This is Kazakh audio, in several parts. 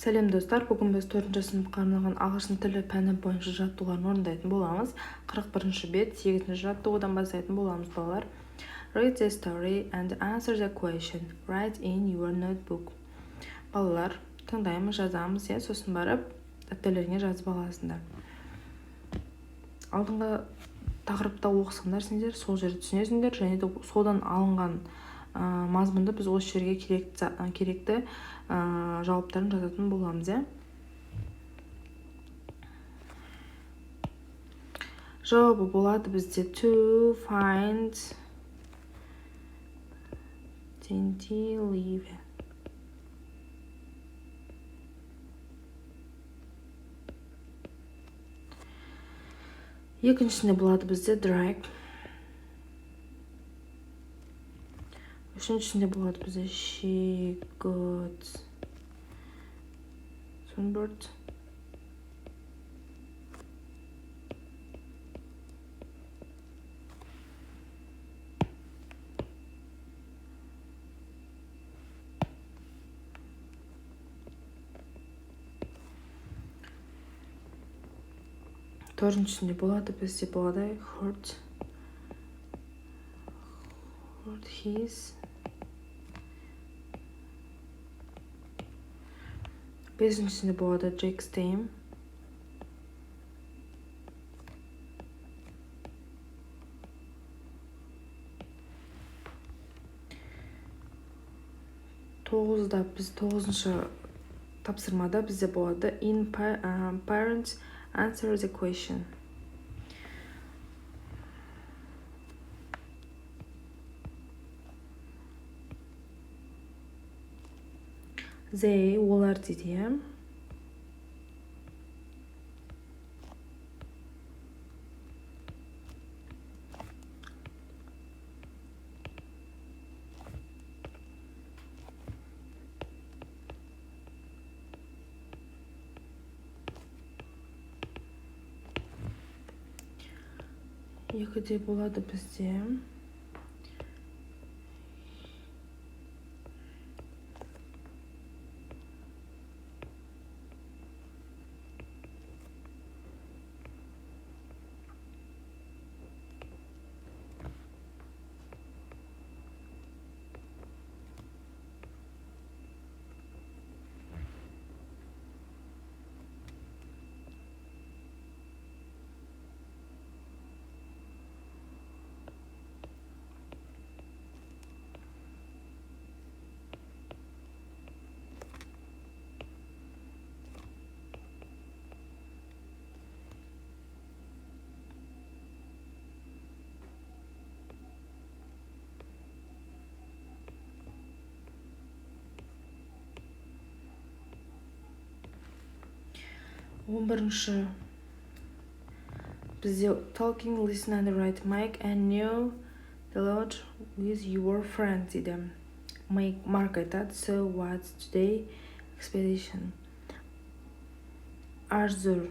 Сәлем достар, бүгін біз 4-ші сыныпқа арналған ағылшын тілі пәні бойынша жаттығуларын орындайтын боламыз. 41-ші бет 8-ші жаттығудан бастайтын боламыз, балалар. Read the story and answer the question. Write in your notebook. Балалар, тыңдаймыз, жазамыз, сосын барып дәптерлеріңе жазып аласыңдар. Алдыңғы тақырыпта оқысаңдар сендер сол жерді түсінесіңдер, және де содан алынған мазмұнды біз осы жерге керекті жауаптарын жазатын боламыз. Жауабы болады бізде to find leave. Екіншісінде болады бізде drag. Үшіншісінде болады бізде she got sunburned. Төртіншісінде болады бізде болады hurt his. Бесіншісінде болады Jack's name. Тоғызыншы тапсырмада бізде болады in parents answer the question. They олар дейді. Екіде болады бізде он бірінші бізде talking, listen and write. Make a new dialogue with your friend дейді. Марк айтады, so what's today expedition? Arthur,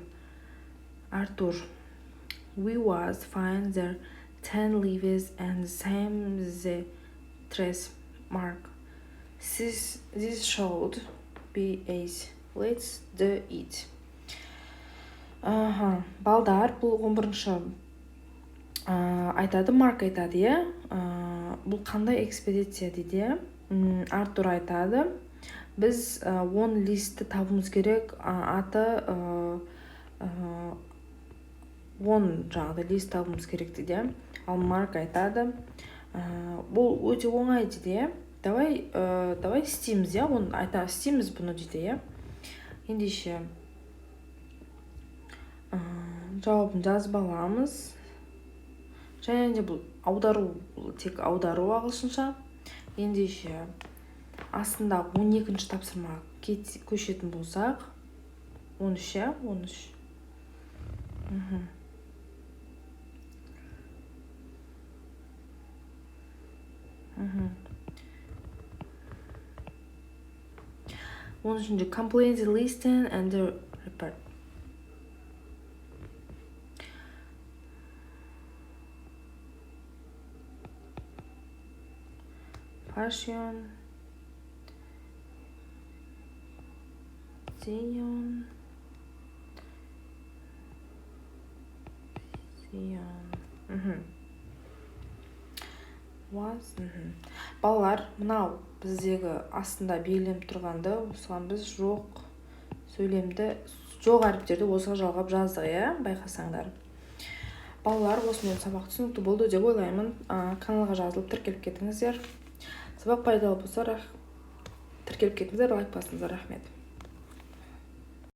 we was find there 10 leaves and same the dress. Mark, this should be ace. Let's do it. Балдар, бұл 11-ші айтады, Марк айтады, бұл қандай экспедиция дейді. Артур айтады, біз 10 листі табымыз керек, аты 10 жағды лист табымыз керек дейді. Ал Марк айтады, бұл өте оңай дейді. Давай істейміз, істейміз бұны дейді. Ендеше жауабын жазып аламыз. Және де бұл тек аудару ағылшынша. Ендеше астында 12-ші тапсырма көшетін болсақ, 13. Complete the listen and repeat. Passion, Сион. Балалар, мынау біздегі астында белгіленіп тұрғанды осыған біз жоқ сөйлемді жоқ әріптерді осыға жалғап жаздық, иә, байқасаңдар. Балалар, осымен сабақ түсінікті болды деп ойлаймын. Каналға жазылып тіркеліп кетіңіздер. Сабақ пайдалы болса, тіркеліп кетіңіздер, лайк басыңыздар, рахмет.